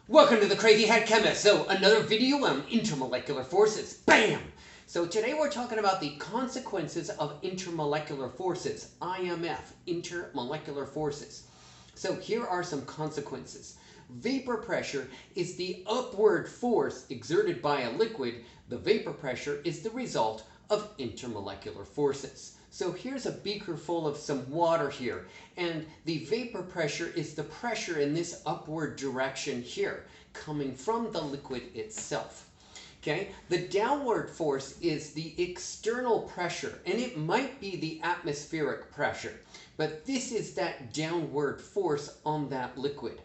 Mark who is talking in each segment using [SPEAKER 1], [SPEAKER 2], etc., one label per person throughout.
[SPEAKER 1] Welcome to the Crazy Head Chemist. So another video on intermolecular forces. Bam! So today we're talking about the consequences of intermolecular forces, IMF, intermolecular forces. So here are some consequences. Vapor pressure is the upward force exerted by a liquid. The vapor pressure is the result of intermolecular forces. So here's a beaker full of some water here, and the vapor pressure is the pressure in this upward direction here, coming from the liquid itself. Okay, the downward force is the external pressure, and it might be the atmospheric pressure, but this is that downward force on that liquid.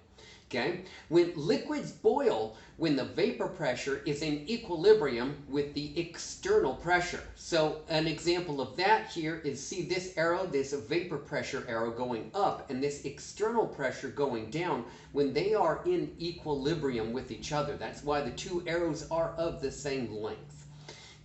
[SPEAKER 1] Okay, when liquids boil, when the vapor pressure is in equilibrium with the external pressure. So an example of that here is, see this arrow, this vapor pressure arrow going up and this external pressure going down when they are in equilibrium with each other. That's why the two arrows are of the same length.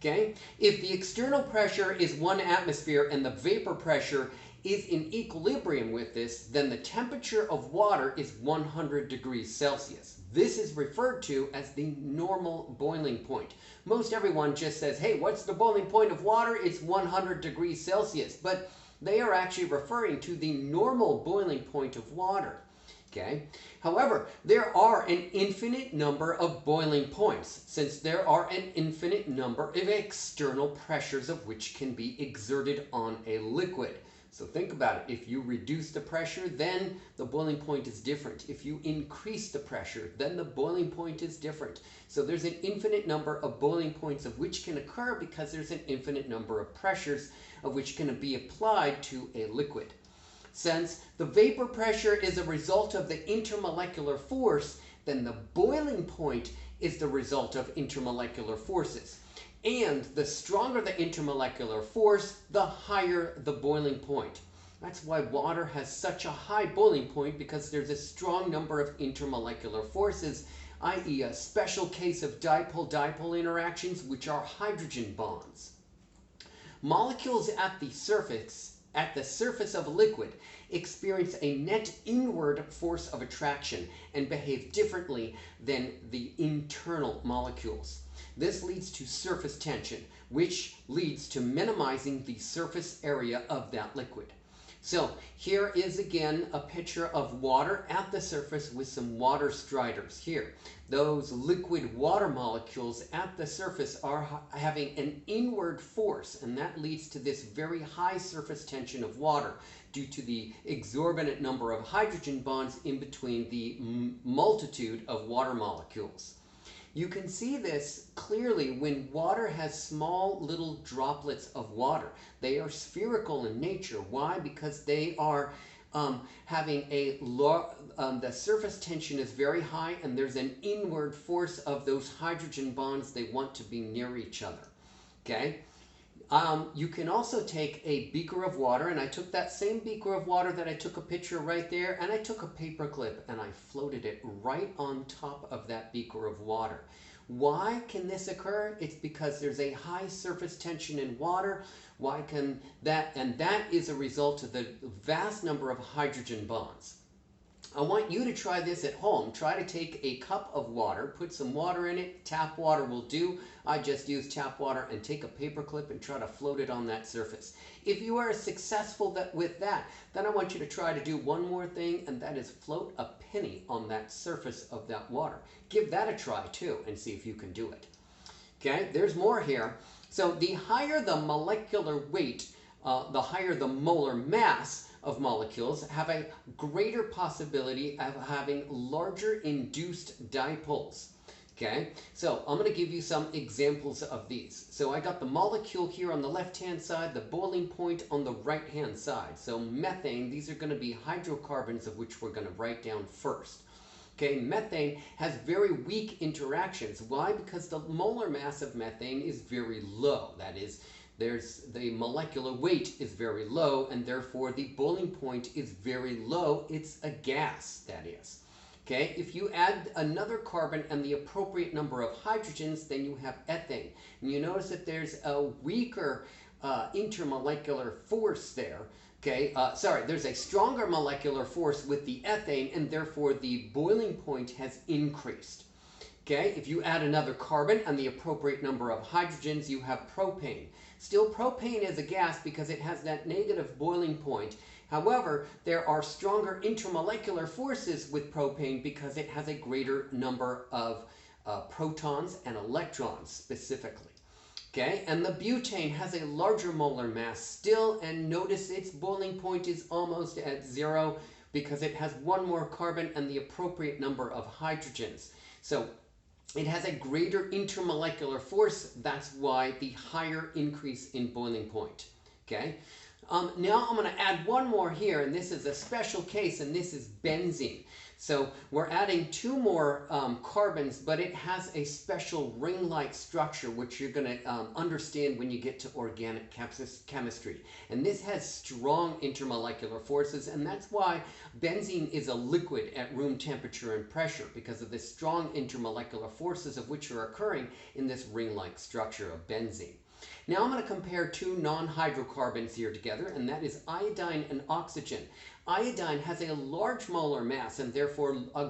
[SPEAKER 1] Okay, if the external pressure is 1 atmosphere and the vapor pressure is in equilibrium with this, then the temperature of water is 100 degrees Celsius. This is referred to as the normal boiling point. Most everyone just says, hey, what's the boiling point of water? It's 100 degrees Celsius. But they are actually referring to the normal boiling point of water. Okay? However, there are an infinite number of boiling points, since there are an infinite number of external pressures of which can be exerted on a liquid. So think about it. If you reduce the pressure, then the boiling point is different. If you increase the pressure, then the boiling point is different. So there's an infinite number of boiling points of which can occur because there's an infinite number of pressures of which can be applied to a liquid. Since the vapor pressure is a result of the intermolecular force, then the boiling point is the result of intermolecular forces. And the stronger the intermolecular force, the higher the boiling point. That's why water has such a high boiling point, because there's a strong number of intermolecular forces, i.e. a special case of dipole-dipole interactions, which are hydrogen bonds. Molecules at the surface of a liquid experience a net inward force of attraction and behave differently than the internal molecules. This leads to surface tension, which leads to minimizing the surface area of that liquid. So here is again a picture of water at the surface with some water striders here. Those liquid water molecules at the surface are having an inward force, and that leads to this very high surface tension of water due to the exorbitant number of hydrogen bonds in between the multitude of water molecules. You can see this clearly when water has small little droplets of water. They are spherical in nature. Why? Because they are having the surface tension is very high, and there's an inward force of those hydrogen bonds. They want to be near each other. Okay? You can also take a beaker of water, and I took that same beaker of water that I took a picture right there, and I took a paper clip and I floated it right on top of that beaker of water. Why can this occur? It's because there's a high surface tension in water. Why can that? And that is a result of the vast number of hydrogen bonds. I want you to try this at home. Try to take a cup of water, put some water in it. Tap water will do. I just use tap water, and take a paper clip and try to float it on that surface. If you are successful with that, then I want you to try to do one more thing, and that is float a penny on that surface of that water. Give that a try too and see if you can do it. Okay, there's more here. So the higher the molecular weight, the higher the molar mass of molecules, have a greater possibility of having larger induced dipoles. Okay, so I'm going to give you some examples of these. So I got the molecule here on the left-hand side, the boiling point on the right-hand side. So methane, these are going to be hydrocarbons, of which we're going to write down first. Okay, methane has very weak interactions. Why? Because the molar mass of methane is very low. That is, the molecular weight is very low, and therefore the boiling point is very low. It's a gas, that is. Okay, if you add another carbon and the appropriate number of hydrogens, then you have ethane. And you notice that there's a weaker intermolecular force there Okay, there's a stronger molecular force with the ethane, and therefore the boiling point has increased. Okay, if you add another carbon and the appropriate number of hydrogens, you have propane. Still, propane is a gas because it has that negative boiling point. However, there are stronger intermolecular forces with propane because it has a greater number of protons and electrons specifically. Okay, and the butane has a larger molar mass still, and notice its boiling point is almost at 0 because it has one more carbon and the appropriate number of hydrogens. So it has a greater intermolecular force. That's why the higher increase in boiling point. Okay. Now I'm going to add one more here, and this is a special case, and this is benzene. So we're adding 2 more carbons, but it has a special ring-like structure, which you're going to understand when you get to organic chemistry. And this has strong intermolecular forces, and that's why benzene is a liquid at room temperature and pressure, because of the strong intermolecular forces of which are occurring in this ring-like structure of benzene. Now I'm going to compare 2 non-hydrocarbons here together, and that is iodine and oxygen. Iodine has a large molar mass and therefore a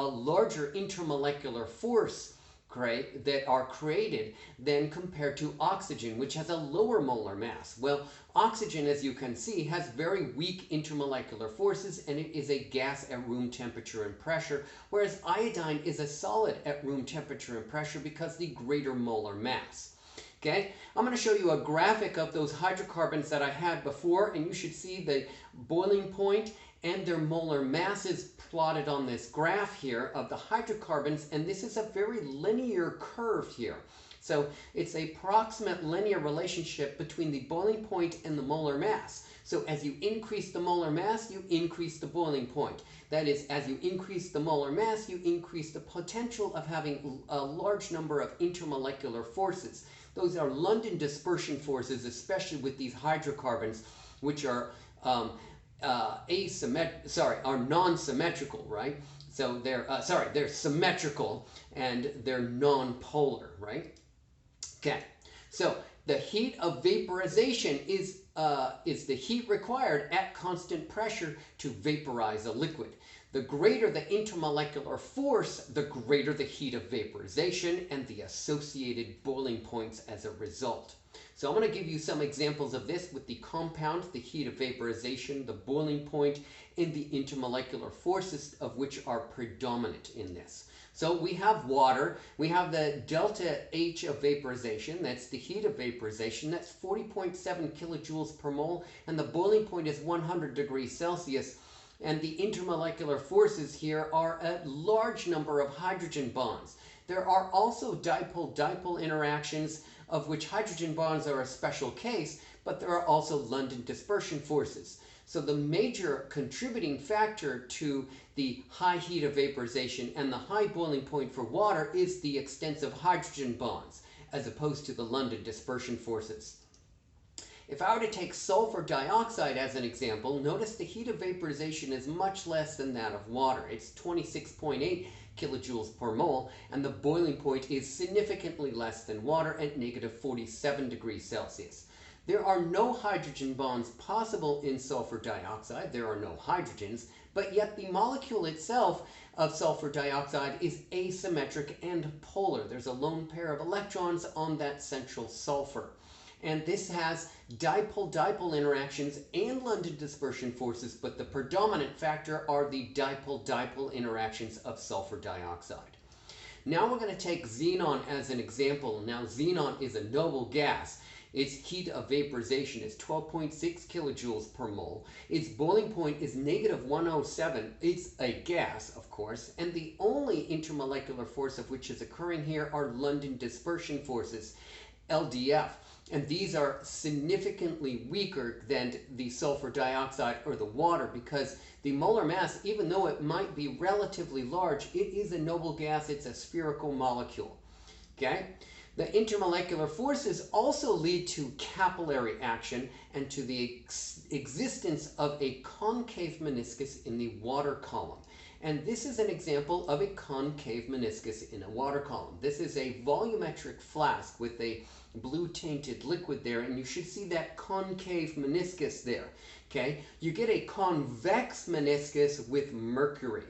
[SPEAKER 1] larger intermolecular force that are created than compared to oxygen, which has a lower molar mass. Well, oxygen, as you can see, has very weak intermolecular forces, and it is a gas at room temperature and pressure, whereas iodine is a solid at room temperature and pressure because the greater molar mass. Okay, I'm going to show you a graphic of those hydrocarbons that I had before, and you should see the boiling point and their molar masses plotted on this graph here of the hydrocarbons, and this is a very linear curve here. So it's a proximate linear relationship between the boiling point and the molar mass. So as you increase the molar mass, you increase the boiling point. That is, as you increase the molar mass, you increase the potential of having a large number of intermolecular forces. Those are London dispersion forces, especially with these hydrocarbons, which are non-symmetrical, right? So they're symmetrical and they're non-polar, right? Okay, so the heat of vaporization is the heat required at constant pressure to vaporize a liquid. The greater the intermolecular force, the greater the heat of vaporization and the associated boiling points as a result. So I'm going to give you some examples of this with the compound, the heat of vaporization, the boiling point, and the intermolecular forces of which are predominant in this. So we have water, we have the delta H of vaporization, that's the heat of vaporization, that's 40.7 kilojoules per mole, and the boiling point is 100 degrees Celsius. And the intermolecular forces here are a large number of hydrogen bonds. There are also dipole-dipole interactions, of which hydrogen bonds are a special case, but there are also London dispersion forces. So the major contributing factor to the high heat of vaporization and the high boiling point for water is the extensive hydrogen bonds, as opposed to the London dispersion forces. If I were to take sulfur dioxide as an example, notice the heat of vaporization is much less than that of water. It's 26.8 kilojoules per mole, and the boiling point is significantly less than water at negative 47 degrees Celsius. There are no hydrogen bonds possible in sulfur dioxide. There are no hydrogens, but yet the molecule itself of sulfur dioxide is asymmetric and polar. There's a lone pair of electrons on that central sulfur. And this has dipole-dipole interactions and London dispersion forces, but the predominant factor are the dipole-dipole interactions of sulfur dioxide. Now we're going to take xenon as an example. Now xenon is a noble gas. Its heat of vaporization is 12.6 kilojoules per mole. Its boiling point is negative 107. It's a gas, of course, and the only intermolecular force of which is occurring here are London dispersion forces, LDF. And these are significantly weaker than the sulfur dioxide or the water, because the molar mass, even though it might be relatively large, it is a noble gas. It's a spherical molecule. Okay? The intermolecular forces also lead to capillary action and to the existence of a concave meniscus in the water column. And this is an example of a concave meniscus in a water column. This is a volumetric flask with a blue tainted liquid there, and you should see that concave meniscus there. Okay, you get a convex meniscus with mercury.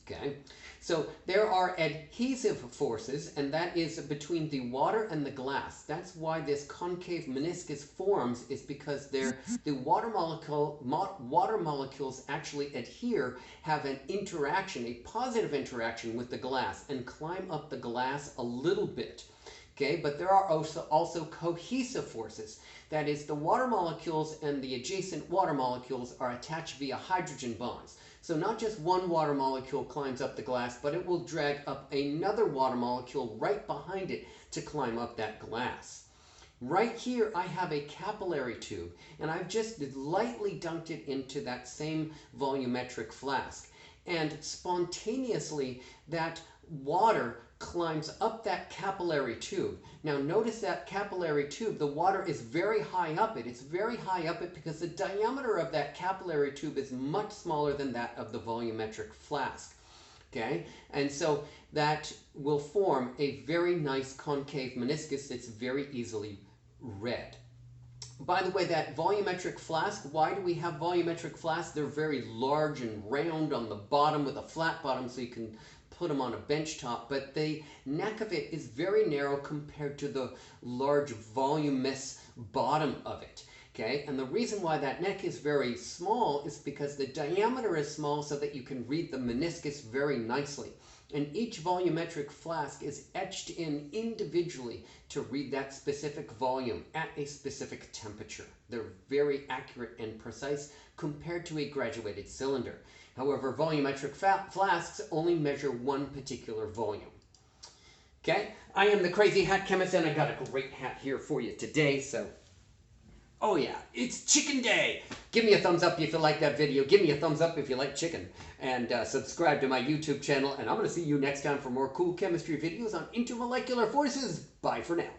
[SPEAKER 1] Okay, so there are adhesive forces, and that is between the water and the glass. That's why this concave meniscus forms, is because the water molecules actually adhere, have an interaction, a positive interaction with the glass, and climb up the glass a little bit. Okay, but there are also cohesive forces. That is, the water molecules and the adjacent water molecules are attached via hydrogen bonds. So not just one water molecule climbs up the glass, but it will drag up another water molecule right behind it to climb up that glass. Right here I have a capillary tube, and I've just lightly dunked it into that same volumetric flask. And spontaneously that water climbs up that capillary tube. Now notice that capillary tube, the water is very high up it. It's very high up it because the diameter of that capillary tube is much smaller than that of the volumetric flask. Okay, and so that will form a very nice concave meniscus that's very easily read. By the way, that volumetric flask, why do we have volumetric flasks? They're very large and round on the bottom with a flat bottom, so you can put them on a bench top, but the neck of it is very narrow compared to the large voluminous bottom of it. Okay, and the reason why that neck is very small is because the diameter is small so that you can read the meniscus very nicely. And each volumetric flask is etched in individually to read that specific volume at a specific temperature. They're very accurate and precise compared to a graduated cylinder. However, volumetric flasks only measure one particular volume. Okay, I am the Crazy Hat Chemist, and I got a great hat here for you today, so... Oh yeah, it's chicken day! Give me a thumbs up if you like that video. Give me a thumbs up if you like chicken. And subscribe to my YouTube channel, and I'm going to see you next time for more cool chemistry videos on intermolecular forces. Bye for now.